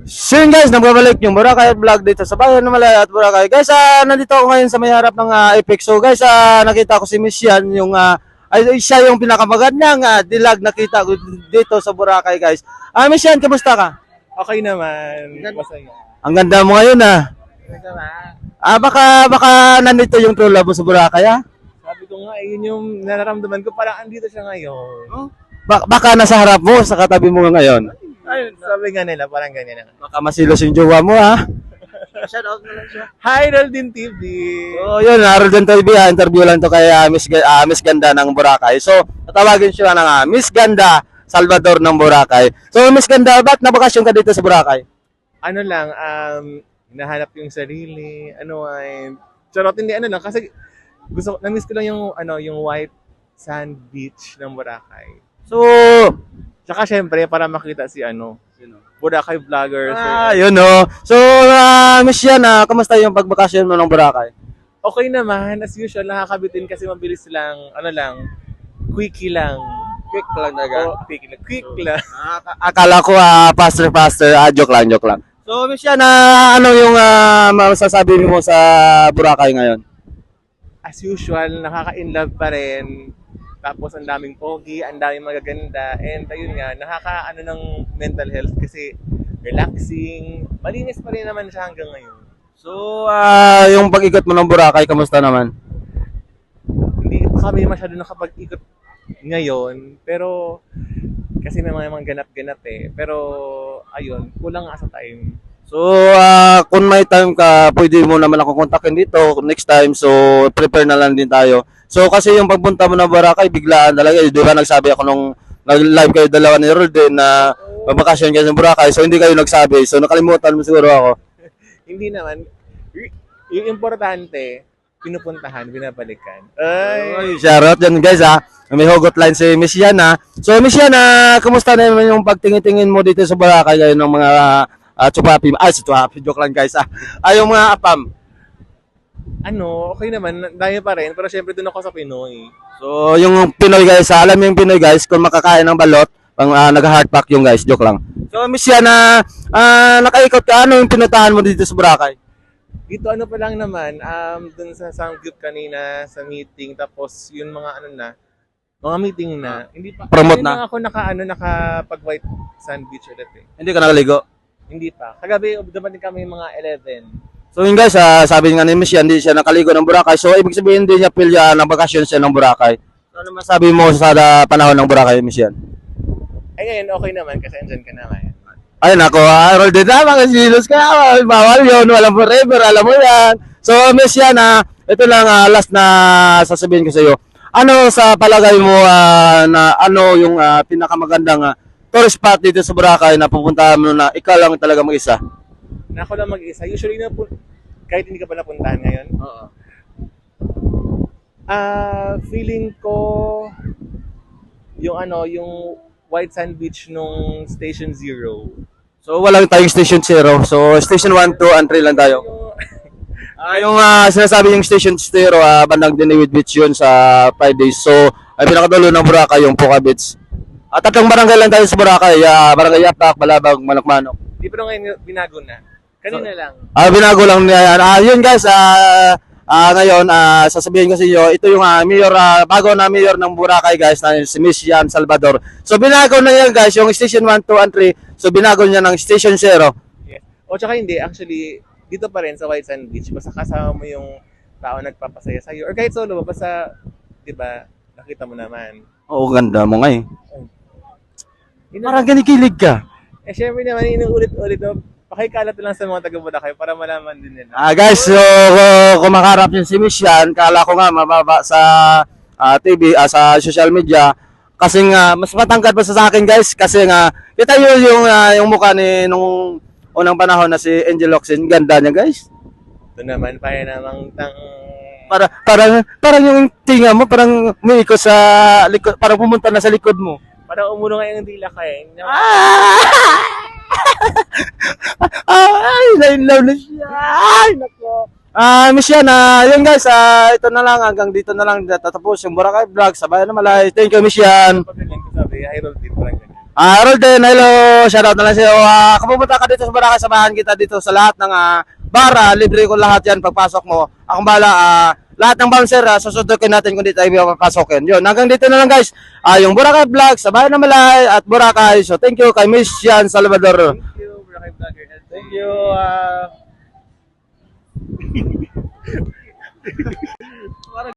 So yun guys, nagbabalik yung Boracay vlog dito sa bayan ng Malaya at Boracay. Guys, nandito ako ngayon sa may harap ng Apex. So guys, nakita ko si Miss Yan, siya yung pinakamagandang dilag nakita ko dito sa Boracay guys. Miss Yan, kamusta ka? Okay naman. Masaya. Ang ganda mo ngayon baka nandito yung true love mo sa Boracay Sabi ko nga, yun yung nararamdaman ko. Parang andito siya ngayon. Baka nasa harap mo, sa katabi mo ngayon. Ayun, sabi nga nila, parang ganyan na. Baka masilos yung jowa mo Shout out na lang siya. Hi, Roldin TV! So, yun, Harold and TV, interview lang to kay Miss Ganda ng Boracay. So, tatawagin siya ng Miss Ganda Salvador ng Boracay. So, Miss Ganda, ba't nabakasyon ka dito sa Boracay? Ano lang, nahanap yung sarili, charot, hindi lang, kasi na-miss ko lang yung white sand beach ng Boracay. So, Tsaka syempre, para makita si Boracay vlogger. yun So, Miss Yan, kamusta yung pagbakasyon mo ng Boracay? Okay naman, as usual, nakakabitin kasi mabilis lang, quickie lang. Quick lang Quick lang. Akala ko, faster, joke lang. So, Miss Yan, ano yung masasabi mo sa Boracay ngayon? As usual, nakaka-inlove pa rin. Tapos ang daming pogi, ang daming magaganda. And ayun nga, nakaka-ano ng mental health kasi relaxing. Malinis pa rin naman siya hanggang ngayon. So, yung pag-ikot mo ng Boracay, kamusta naman? Hindi pa kami masyado nakapag-ikot ngayon. Pero, kasi may mga ganap-ganap Pero, ayun, kulang nga sa time. So, kung may time ka, pwede mo naman ako kontakin dito next time. So, prepare na lang din tayo. So, kasi yung pagpunta mo ng Boracay, biglaan talaga. Di ba nagsabi ako nung nag-live kayo dalawa ni Rolden na magbakasyon kayo sa Boracay. So, hindi kayo nagsabi. So, nakalimutan mo siguro ako. Hindi naman. Yung importante, pinupuntahan, binabalikan. Ay, shoutout yan guys May hugot line si Miss Yan So, Miss Yan, kumusta naman yung pagtingin-tingin mo dito sa Boracay ngayon ng mga chupapi? Chupapi, joke lang guys yung mga apam. Okay naman, dahil pa rin, pero syempre doon ako sa Pinoy. So, yung Pinoy guys, alam yung Pinoy guys, kung makakain ng balot, pang nag-hardpack yung guys, joke lang. So, Miss Yan, nakaikot ka, ano yung pinuntahan mo dito sa Boracay? Dito pa lang naman, doon sa Samgyup kanina, sa meeting, tapos yung mga mga meeting na, hindi pa. Promote hindi na? Ako nakapag-white sand beach ulit Hindi ka nakaligo? Hindi pa. Kagabi, dumating kami mga 11. So yun guys, sabi nga ni Miss Yan, hindi siya nakaligo ng Boracay. So ibig sabihin hindi niya feel ng bakasyon siya ng Boracay. So ano masabi mo sa panahon ng Boracay, Miss Yan? Ay ngayon, okay naman kasi andyan ka naman. Ayun ako, Harold din mga silos ka, bawal yun, walang forever, alam mo yan. So Miss Yan, ito lang last na sasabihin ko sa iyo. Ano sa palagay mo na ano yung pinakamagandang tourist spot dito sa Boracay na pupuntahan mo na ikaw lang talaga mag-isa? Na ako lang mag-isa. Usually kahit hindi ka pa napuntahan ngayon. Oo. Feeling ko yung White Sand Beach nung Station 0. So walang tayong Station 0. So Station 1, 2, and 3 lang tayo. Yung sinasabi yung Station 0, bandang Diniwid Beach yun sa 5 days. So ay pinakadulo ng Boracay yung Puka Beach. Tatlong barangay lang tayo sa Boracay. Barangay Yapak, Balabag, Manok-Manok. Di pa ngayon binago na. Kanina lang. Binago lang niya yan. Yun guys, ngayon, sasabihin ko sa inyo, ito yung bago na mayor ng Boracay guys, na si Miss Yan Salvador. So binago na yan guys, yung Station 1, 2, and 3. So binago niya ng Station 0. Yes. O tsaka hindi, actually, dito pa rin sa White Sand Beach, basta kasama mo yung tao nagpapasaya sa'yo. Or kahit solo, basta, di ba, nakita mo naman. Oo, ganda mo nga Parang ginikilig ka. Syempre naman, inuulit-ulit mo. Pakikalat lang sa mga taga-Boracay para malaman din nila. Guys, so kung makaharap yun si Miss Yan, kala ko nga mababa sa TV, sa social media. Kasi nga, mas matangkad pa sa akin guys. Kasi nga, kita yun yung mukha ni nung unang panahon na si Angel Locsin. Ganda niya guys. Ito naman, para namang Parang yung tinga mo, parang umiikot sa likod, parang pumunta na sa likod mo. Parang umulo nga yung dila ka Ay, na-inlaw na siya. Ay, nako. Miss Yan, yun guys, ito na lang, hanggang dito na lang tatapos yung Boracay vlog sa bayan ng Malay. Thank you, Miss Yan. Pag ganyan ko sabi, I roll dito lang ganyan. Rolden, hello, shoutout na lang sa'yo. Kung pupunta ka dito sa Boracay, samahan kita dito sa lahat ng bara, libre ko lahat yan pagpasok mo. Akong bala, lahat ng bouncer, susundukin natin kung di tayo papasokin. Yun, hanggang dito na lang guys. Yung Boracay Vlog, sa bayan ng Malay at Boracay. So thank you kay Miss Yan Salvador. Thank you, Boracay Vlogger. Thank you.